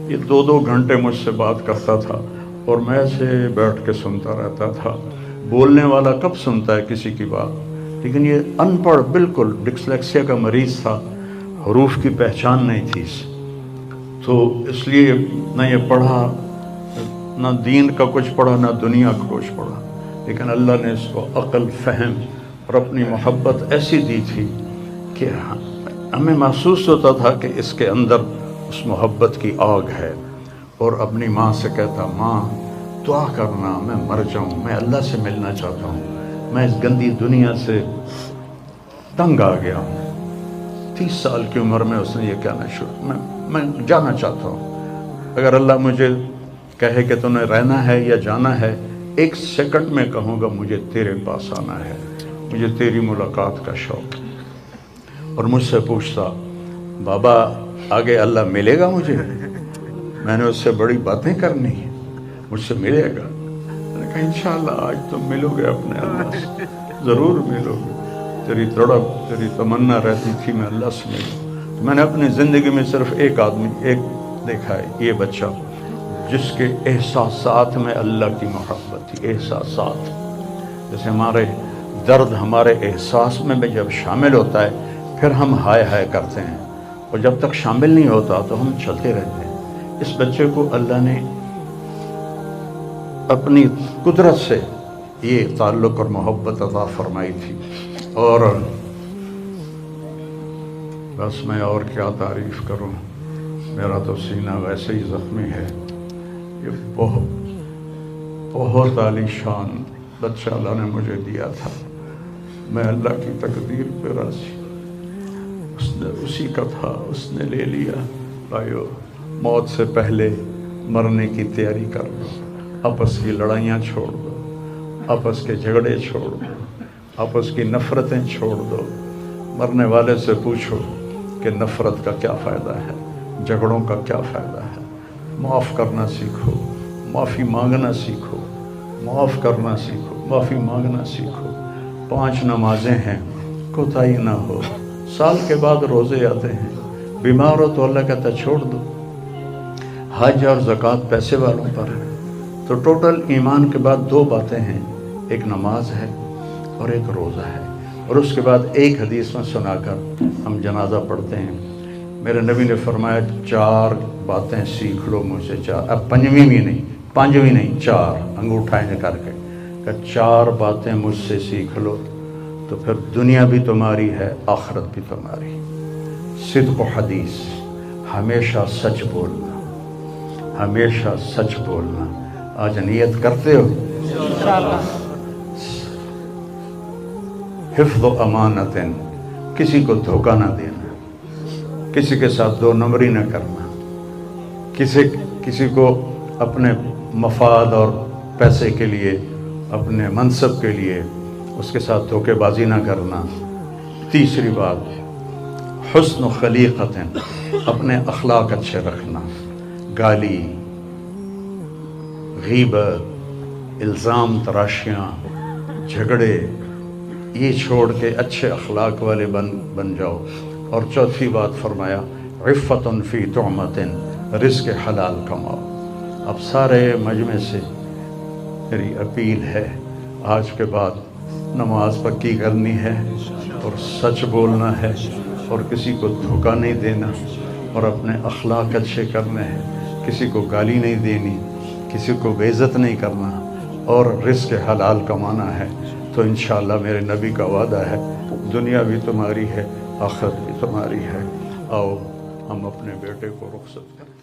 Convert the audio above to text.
یہ 2-2 گھنٹے مجھ سے بات کرتا تھا اور میں ایسے بیٹھ کے سنتا رہتا تھا. بولنے والا کب سنتا ہے کسی کی بات، لیکن یہ ان پڑھ بالکل ڈسلیکسیا کا مریض تھا، حروف کی پہچان نہیں تھی اس، تو اس لیے نہ یہ پڑھا، نہ دین کا کچھ پڑھا، نہ دنیا کا کچھ پڑھا. لیکن اللہ نے اس کو عقل، فہم اور اپنی محبت ایسی دی تھی کہ ہمیں محسوس ہوتا تھا کہ اس کے اندر اس محبت کی آگ ہے. اور اپنی ماں سے کہتا، ماں دعا کرنا میں مر جاؤں، میں اللہ سے ملنا چاہتا ہوں، میں اس گندی دنیا سے تنگ آ گیا ہوں. 30 سال کی عمر میں اس نے یہ کہنا شروع، میں جانا چاہتا ہوں. اگر اللہ مجھے کہے کہ تو نے رہنا ہے یا جانا ہے، 1 سیکنڈ میں کہوں گا مجھے تیرے پاس آنا ہے، مجھے تیری ملاقات کا شوق. اور مجھ سے پوچھتا، بابا آگے اللہ ملے گا مجھے؟ میں نے اس سے بڑی باتیں کرنی ہیں، مجھ سے ملے گا؟ میں نے کہا انشاءاللہ آج تم ملو گے اپنے اللہ سے، ضرور ملو گے. تیری تڑپ، تیری تمنا رہتی تھی میں اللہ سے ملوں. میں نے اپنی زندگی میں صرف ایک آدمی دیکھا ہے، یہ بچہ جس کے احساسات میں اللہ کی محبت تھی. احساسات جیسے ہمارے درد ہمارے احساس میں جب شامل ہوتا ہے پھر ہم ہائے ہائے کرتے ہیں، اور جب تک شامل نہیں ہوتا تو ہم چلتے رہتے ہیں. اس بچے کو اللہ نے اپنی قدرت سے یہ تعلق اور محبت عطا فرمائی تھی. اور بس میں اور کیا تعریف کروں، میرا تو سینہ ویسے ہی زخمی ہے. یہ بہت عالی شان بچہ اللہ نے مجھے دیا تھا. میں اللہ کی تقدیر پہ راضی، اس نے اسی کا تھا، اس نے لے لیا. بھائیو، موت سے پہلے مرنے کی تیاری کر لو، آپس کی لڑائیاں چھوڑ دو، آپس کے جھگڑے چھوڑ دو، آپس کی نفرتیں چھوڑ دو. مرنے والے سے پوچھو کہ نفرت کا کیا فائدہ ہے، جھگڑوں کا کیا فائدہ ہے. معاف کرنا سیکھو، معافی مانگنا سیکھو، معاف کرنا سیکھو، معافی مانگنا سیکھو. 5 نمازیں ہیں، کوتاہی نہ ہو. سال کے بعد روزے آتے ہیں، بیمار ہو تو اللہ کہتا چھوڑ دو. حج اور زکوٰۃ پیسے والوں پر ہے. تو ٹوٹل ایمان کے بعد 2 باتیں ہیں، ایک نماز ہے اور ایک روزہ ہے. اور اس کے بعد ایک حدیث میں سنا کر ہم جنازہ پڑھتے ہیں. میرے نبی نے فرمایا 4 باتیں سیکھ لو مجھ سے. 4، اب 5ویں بھی نہیں، 5ویں نہیں، 4 انگوٹھا کر کے کہ 4 باتیں مجھ سے سیکھ لو تو پھر دنیا بھی تمہاری ہے، آخرت بھی تمہاری. صدق و حدیث، ہمیشہ سچ بولنا، ہمیشہ سچ بولنا. آج نیت کرتے ہو؟ حفظ و امانت، کسی کو دھوکہ نہ دینا، کسی کے ساتھ 2 نمبری نہ کرنا، کسی کو اپنے مفاد اور پیسے کے لیے، اپنے منصب کے لیے اس کے ساتھ دھوکے بازی نہ کرنا. تیسری بات حسن و خلیقت، اپنے اخلاق اچھے رکھنا. گالی، غیبت، الزام تراشیاں، جھگڑے، یہ چھوڑ کے اچھے اخلاق والے بن جاؤ. اور چوتھی بات فرمایا عفت فی طعمت، رزق حلال کماؤ. اب سارے مجمع سے میری اپیل ہے، آج کے بعد نماز پکی کرنی ہے اور سچ بولنا ہے اور کسی کو دھوکہ نہیں دینا اور اپنے اخلاق اچھے کرنے ہیں. کسی کو گالی نہیں دینی، کسی کو بے عزت نہیں کرنا اور رزق حلال کمانا ہے. تو انشاءاللہ میرے نبی کا وعدہ ہے، دنیا بھی تمہاری ہے، آخرت بھی تمہاری ہے. آؤ ہم اپنے بیٹے کو رخصت کریں.